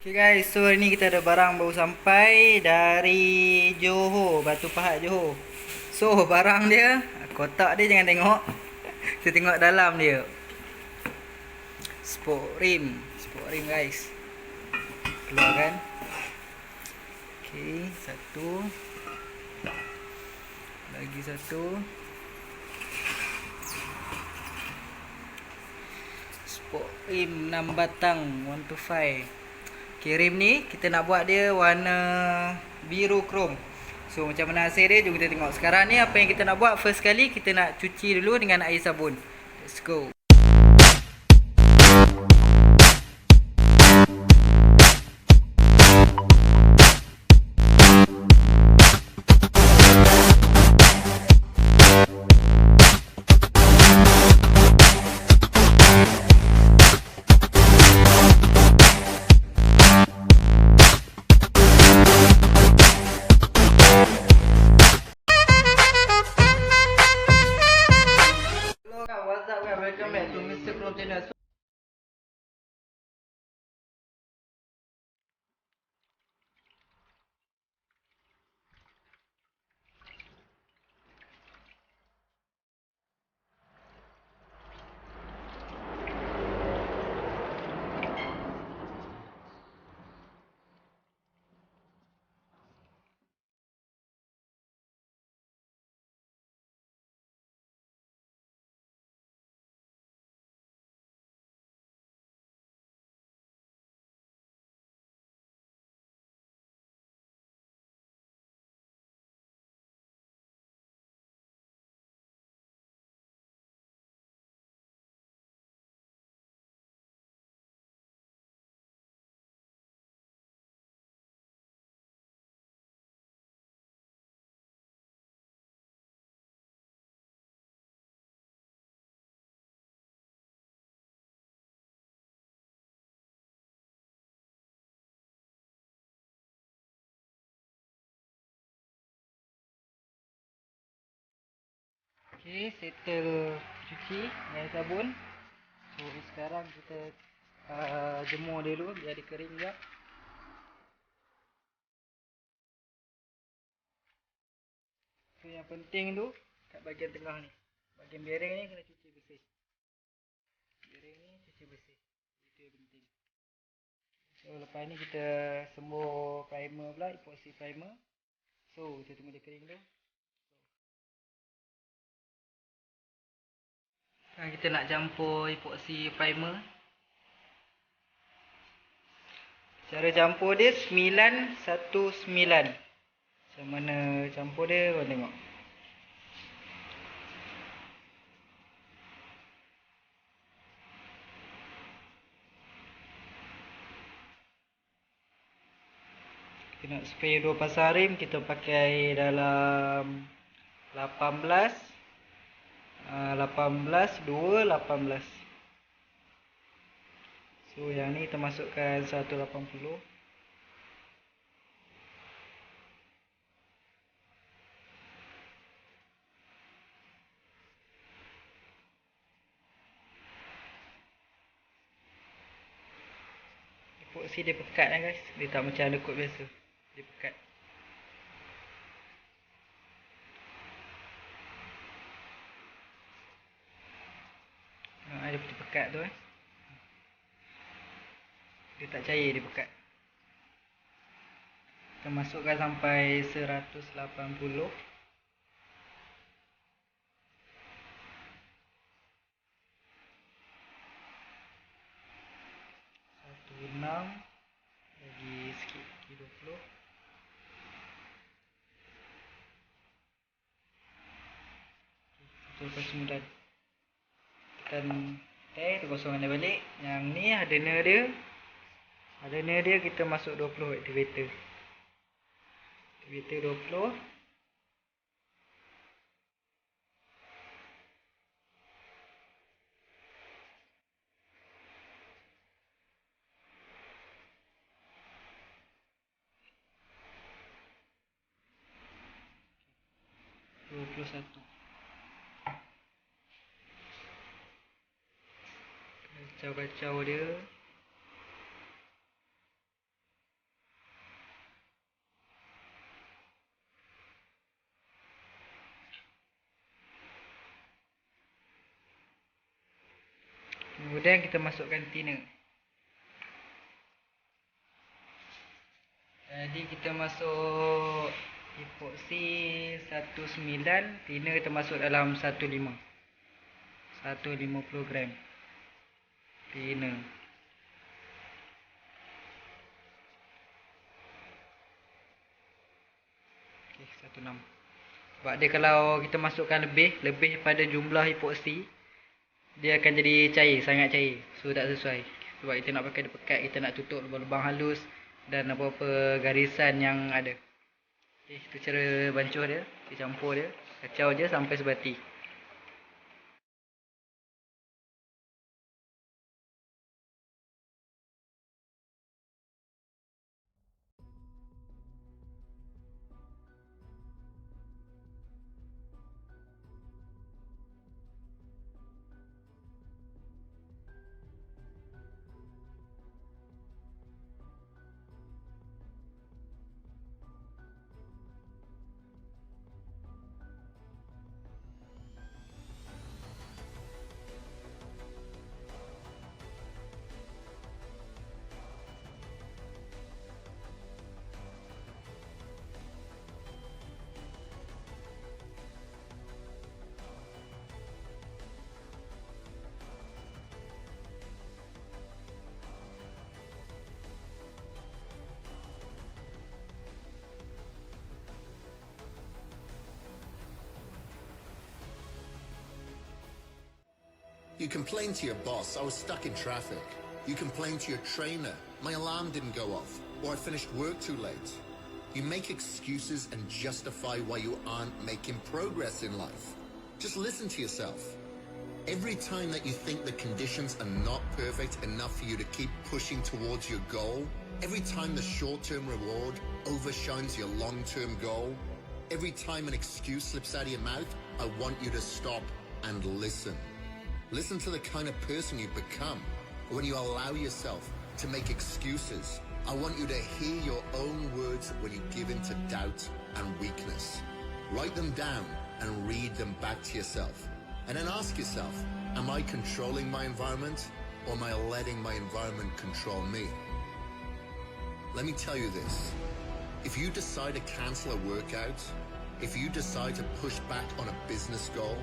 Okay guys, so hari ni kita ada barang baru sampai dari Johor, Batu Pahat Johor. So barang dia, kotak dia jangan tengok. Kita tengok dalam dia. Spok rim guys. Keluarkan. Okay, satu. Lagi satu. Spok rim 6 batang 125. Okay, rim ni kita nak buat dia warna biru krom. So macam mana hasil dia, jom kita tengok. Sekarang ni apa yang kita nak buat, first kali kita nak cuci dulu dengan air sabun. Let's go. What's up guys, welcome back to Mr. Chrome channel. Okay, settle cuci dengan sabun. So sekarang kita jemur dulu biar dia kering juga. So yang penting tu kat bahagian tengah ni, bahagian bearing ni kena cuci bersih. Bearing ni cuci bersih, itu yang penting. So lepas ni kita sembuh primer pula, epoxy primer. So kita tunggu dia kering dulu. Sekarang kita nak campur epoxy primer. Cara campur dia 919. Macam mana campur dia, korang tengok. Kita nak spray 2 pasang rim, kita pakai dalam 18 2 18. So yang ni kita masukkan 180. Epoxy dia pekat lah guys, dia tak macam lekuk biasa, dia pekat. Dia pekat tu dia tak cair, dia pekat. Kita masukkan sampai 180. 16 lagi sikit lagi 20. Lepas 9 tekan tu kosongkan dia balik. Yang ni hardener dia kita masuk 20 activator 20. Satu kacau-kacau dia. then kita masukkan thinner. Jadi kita masuk epoxy 19, thinner kita masuk dalam 15 gram thinner. Okey, 16. Sebab dia kalau kita masukkan lebih pada jumlah epoxy, dia akan jadi cair, sangat cair. So tak sesuai. Sebab kita nak pakai pekat, kita nak tutup lubang-lubang halus dan apa-apa garisan yang ada. Okey, itu cara bancuh dia. Kita campur dia, kacau je sampai sebati. You complain to your boss, I was stuck in traffic. You complain to your trainer, my alarm didn't go off, or I finished work too late. You make excuses and justify why you aren't making progress in life. Just listen to yourself. Every time that you think the conditions are not perfect enough for you to keep pushing towards your goal, every time the short-term reward overshines your long-term goal, every time an excuse slips out of your mouth, I want you to stop and listen. Listen to the kind of person you become when you allow yourself to make excuses. I want you to hear your own words when you give in to doubt and weakness. Write them down and read them back to yourself. And then ask yourself, am I controlling my environment or am I letting my environment control me? Let me tell you this. If you decide to cancel a workout, if you decide to push back on a business goal,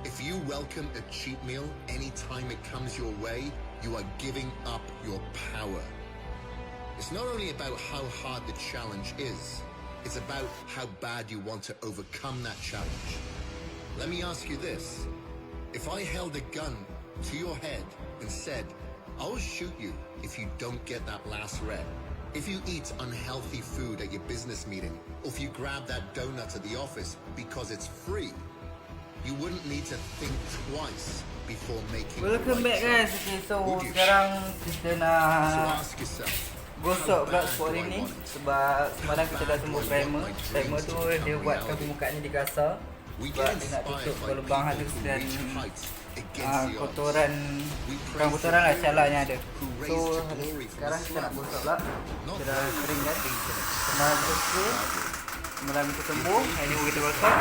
if you welcome a cheat meal anytime it comes your way, you are giving up your power. It's not only about how hard the challenge is, it's about how bad you want to overcome that challenge. Let me ask you this. If I held a gun to your head and said, I'll shoot you if you don't get that last red, if you eat unhealthy food at your business meeting, or if you grab that donut at the office because it's free, you wouldn't need to think twice before making Welcome back guys. Okay, so sekarang kita nak gosok pula spot ini. Sebab semalam kita dah semua primer. Primer tu dia buatkan permukaan ni dikasar. Sebab dia nak tutup lubang halus dan kotoran, bukan kotoran lah, calar yang ada. So sekarang kita nak gosok pula. Kita dah kering kan. Semalam gosok, semalam kita sembuh. Hari ni kita gosok.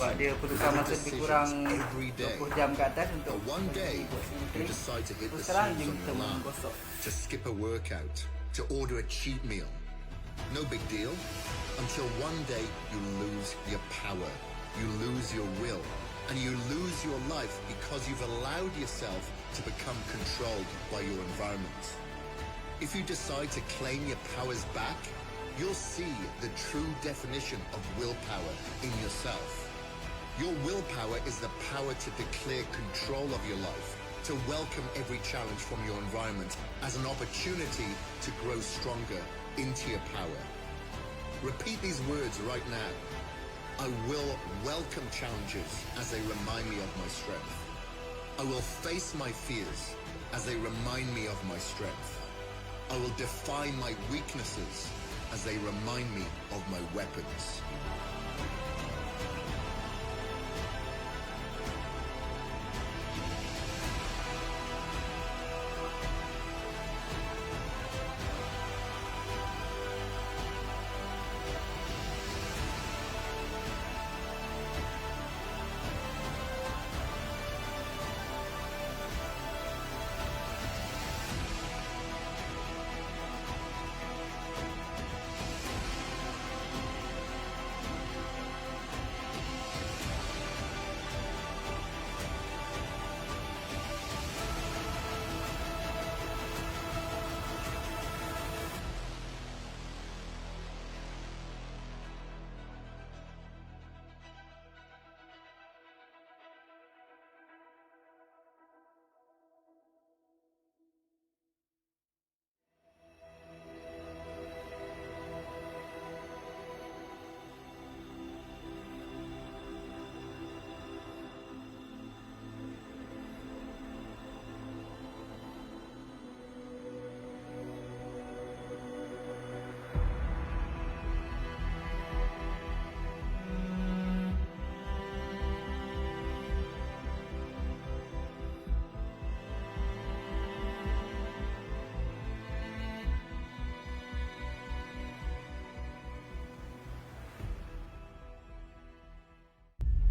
Sebab dia perlukan masa lebih kurang 20 jam ke atas untuk sekarang je kita menggosok. To skip a workout, to order a cheat meal. No big deal. Until one day you lose your power, you lose your will, and you lose your life because you've allowed yourself to become controlled by your environment. If you decide to claim your powers back, you'll see the true definition of willpower in yourself. Your willpower is the power to declare control of your life, to welcome every challenge from your environment as an opportunity to grow stronger into your power. Repeat these words right now. I will welcome challenges as they remind me of my strength. I will face my fears as they remind me of my strength. I will defy my weaknesses as they remind me of my weapons.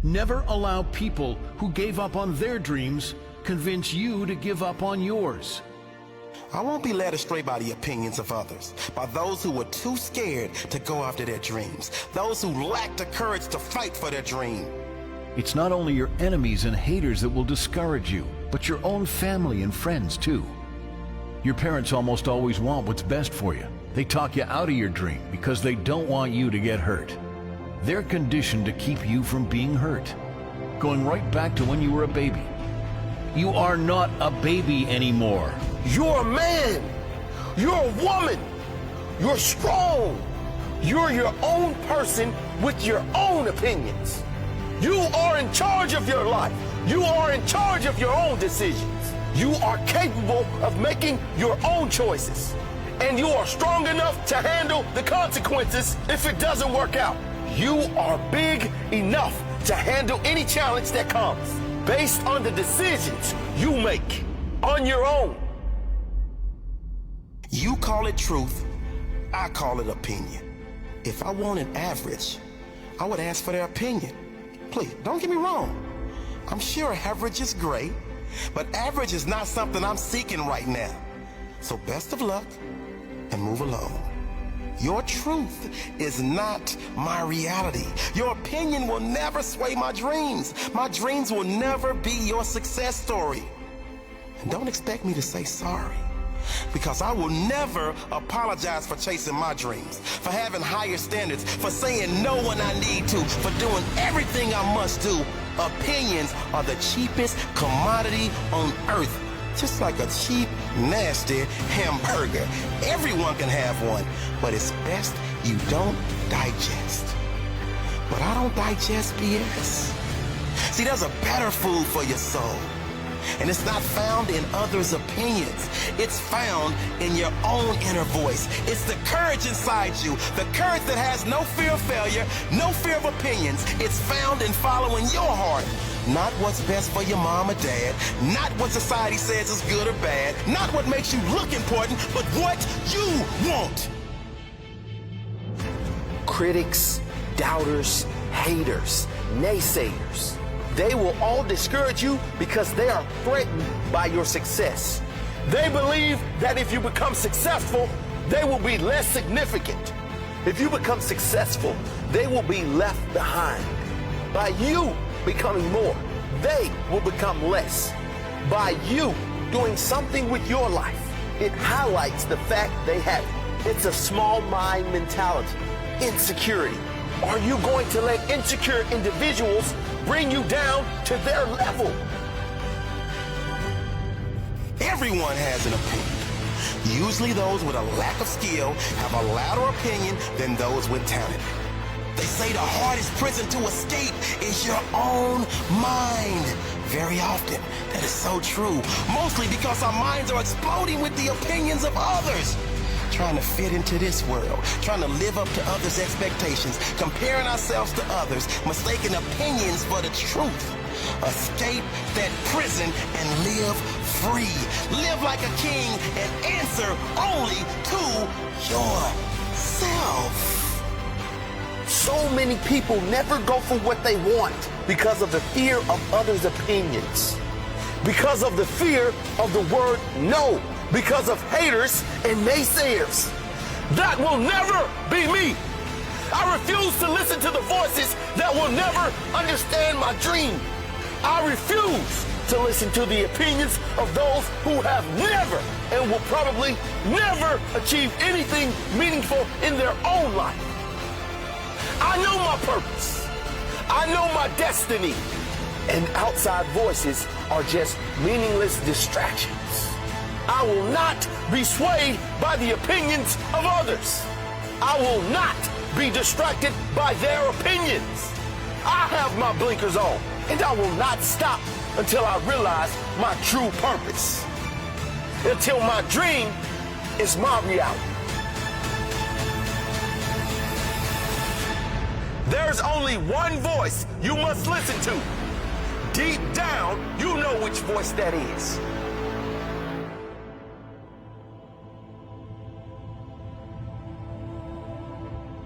Never allow people who gave up on their dreams convince you to give up on yours. I won't be led astray by the opinions of others, by those who were too scared to go after their dreams, those who lacked the courage to fight for their dream. It's not only your enemies and haters that will discourage you, but your own family and friends too. Your parents almost always want what's best for you. They talk you out of your dream because they don't want you to get hurt. They're conditioned to keep you from being hurt, going right back to when you were a baby. You are not a baby anymore. You're a man. You're a woman. You're strong. You're your own person with your own opinions. You are in charge of your life. You are in charge of your own decisions. You are capable of making your own choices. And you are strong enough to handle the consequences if it doesn't work out. You are big enough to handle any challenge that comes based on the decisions you make on your own. You call it truth, I call it opinion. If I wanted average, I would ask for their opinion. Please, don't get me wrong. I'm sure average is great, but average is not something I'm seeking right now. So best of luck and move along. Your truth is not my reality. Your opinion will never sway my dreams. My dreams will never be your success story. And don't expect me to say sorry, because I will never apologize for chasing my dreams, for having higher standards, for saying no when I need to, for doing everything I must do. Opinions are the cheapest commodity on earth. Just like a cheap, nasty hamburger. Everyone can have one, but it's best you don't digest. But I don't digest BS. See, there's a better food for your soul. And it's not found in others' opinions. It's found in your own inner voice. It's the courage inside you, the courage that has no fear of failure, no fear of opinions. It's found in following your heart. Not what's best for your mom or dad, not what society says is good or bad, not what makes you look important, but what you want. Critics, doubters, haters, naysayers, they will all discourage you because they are threatened by your success. They believe that if you become successful, they will be less significant. If you become successful, they will be left behind. By you becoming more, they will become less. By you doing something with your life, it highlights the fact they have it. It's a small mind mentality. Insecurity. Are you going to let insecure individuals bring you down to their level? Everyone has an opinion. Usually those with a lack of skill have a louder opinion than those with talent. They say the hardest prison to escape is your own mind. Very often, that is so true. Mostly because our minds are exploding with the opinions of others. Trying to fit into this world, trying to live up to others' expectations, comparing ourselves to others, mistaking opinions for the truth. Escape that prison and live free. Live like a king and answer only to yourself. So many people never go for what they want because of the fear of others' opinions, because of the fear of the word no, because of haters and naysayers. That will never be me. I refuse to listen to the voices that will never understand my dream. I refuse to listen to the opinions of those who have never and will probably never achieve anything meaningful in their own life. I know my purpose. I know my destiny. And outside voices are just meaningless distractions. I will not be swayed by the opinions of others. I will not be distracted by their opinions. I have my blinkers on, and I will not stop until I realize my true purpose. Until my dream is my reality. There's only one voice you must listen to. Deep down, you know which voice that is.